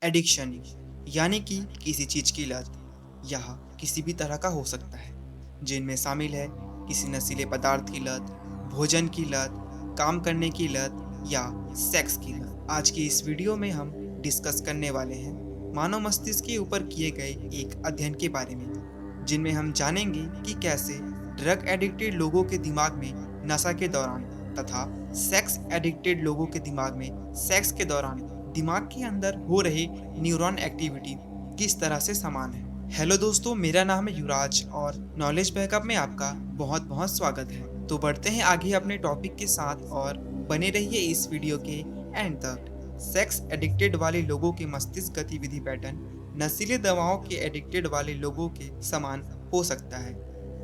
Addiction यानी कि किसी चीज़ की लत यह किसी भी तरह का हो सकता है, जिनमें शामिल है किसी नशीले पदार्थ की लत, भोजन की लत, काम करने की लत या सेक्स की लत। आज की इस वीडियो में हम डिस्कस करने वाले हैं मानव मस्तिष्क के ऊपर किए गए एक अध्ययन के बारे में, जिनमें हम जानेंगे कि कैसे ड्रग एडिक्टेड लोगों के दिमाग में नशा के दौरान तथा सेक्स एडिक्टेड लोगों के दिमाग में सेक्स के दौरान दिमाग के अंदर हो रहे न्यूरॉन एक्टिविटी किस तरह से समान है। हेलो दोस्तों, मेरा नाम है युवराज और नॉलेज बैकअप में आपका बहुत बहुत स्वागत है। तो बढ़ते हैं आगे अपने टॉपिक के साथ और बने रहिए इस वीडियो के एंड तक। सेक्स एडिक्टेड वाले लोगों के मस्तिष्क गतिविधि पैटर्न नशीले दवाओं के एडिक्टेड वाले लोगों के समान हो सकता है।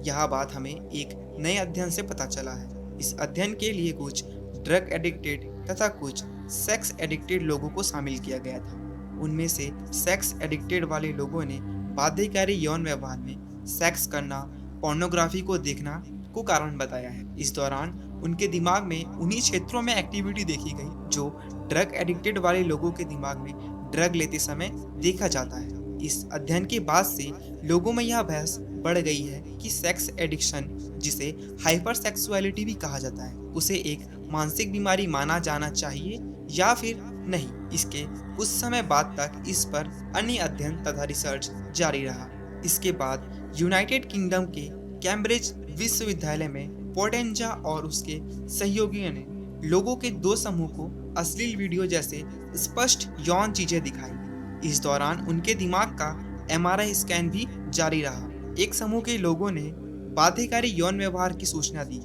यह बात हमें एक नए अध्ययन से पता चला है। इस अध्ययन के लिए कुछ ड्रग एडिक्टेड तथा कुछ सेक्स एडिक्टेड लोगों को शामिल किया गया था। उनमें से सेक्स एडिक्टेड वाले लोगों ने बाध्यकारी यौन व्यवहार में सेक्स करना, पोर्नोग्राफी को देखना को कारण बताया है। इस दौरान उनके दिमाग में उन्हीं क्षेत्रों में एक्टिविटी देखी गई जो ड्रग एडिक्टेड वाले लोगों के दिमाग में ड्रग लेते समय देखा जाता है। इस अध्ययन के बाद से लोगों में यह बहस बढ़ गई है कि सेक्स एडिक्शन, जिसे हाइपर सेक्सुअलिटी भी कहा जाता है, उसे एक मानसिक बीमारी माना जाना चाहिए या फिर नहीं। इसके कुछ समय बाद तक इस पर अन्य अध्ययन तथा रिसर्च जारी रहा। इसके बाद यूनाइटेड किंगडम के कैम्ब्रिज विश्वविद्यालय में पोर्टेंजा और उसके सहयोगियों ने लोगों के दो समूह को अश्लील वीडियो जैसे स्पष्ट यौन चीजें दिखाई। इस दौरान उनके दिमाग का एमआरआई स्कैन भी जारी रहा। एक समूह के लोगों ने बाध्यकारी यौन व्यवहार की सूचना दी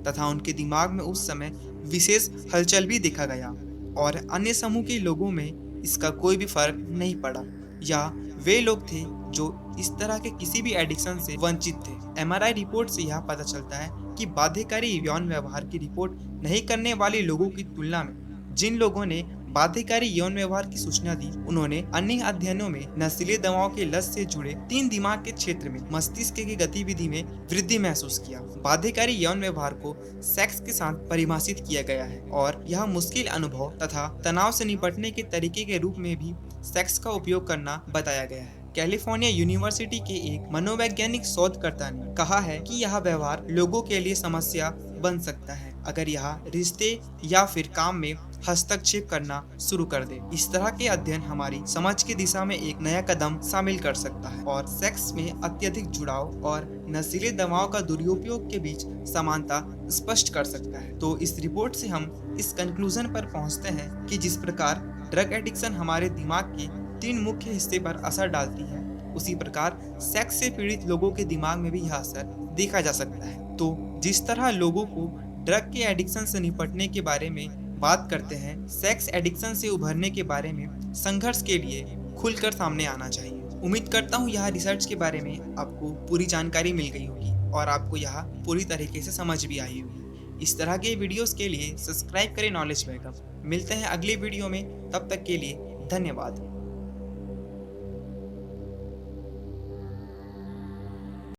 तथा उनके दिमाग में उस समय विशेष हलचल भी देखा गया और अन्य समूह के लोगों में इसका कोई भी फर्क नहीं पड़ा या वे लोग थे जो इस तरह के किसी भी एडिक्शन से वंचित थे। एमआरआई रिपोर्ट से यह पता चलता है कि बाध्यकारी यौन व्यवहार की रिपोर्ट नहीं करने वाले लोगों की तुलना में जिन लोगों ने बाध्यकारी यौन व्यवहार की सूचना दी, उन्होंने अन्य अध्ययनों में नशीले दवाओं के लत से जुड़े 3 दिमाग के क्षेत्र में मस्तिष्क की गतिविधि में वृद्धि महसूस किया। बाध्यकारी यौन व्यवहार को सेक्स के साथ परिभाषित किया गया है और यह मुश्किल अनुभव तथा तनाव से निपटने के तरीके के रूप में भी सेक्स का उपयोग करना बताया गया है। कैलिफोर्निया यूनिवर्सिटी के एक मनोवैज्ञानिक शोधकर्ता ने कहा है कि यह व्यवहार लोगों के लिए समस्या बन सकता है अगर यह रिश्ते या फिर काम में हस्तक्षेप करना शुरू कर दे। इस तरह के अध्ययन हमारी समझ की दिशा में एक नया कदम शामिल कर सकता है और सेक्स में अत्यधिक जुड़ाव और नशीले दवाओं का दुरुपयोग के बीच समानता स्पष्ट कर सकता है। तो इस रिपोर्ट से हम इस कंक्लूजन पर पहुंचते हैं कि जिस प्रकार ड्रग एडिक्शन हमारे दिमाग के 3 मुख्य हिस्से पर असर डालती है, उसी प्रकार सेक्स से पीड़ित लोगों के दिमाग में भी यह असर देखा जा सकता है। तो जिस तरह लोगों को ड्रग के एडिक्शन से निपटने के बारे में बात करते हैं, सेक्स एडिक्शन से उभरने के बारे में संघर्ष के लिए खुलकर सामने आना चाहिए। उम्मीद करता हूँ यह रिसर्च के बारे में आपको पूरी जानकारी मिल गई होगी और आपको यह पूरी तरीके से समझ भी आई होगी। इस तरह के वीडियोस के लिए सब्सक्राइब करें नॉलेज बैकअप। मिलते हैं अगली वीडियो में, तब तक के लिए धन्यवाद।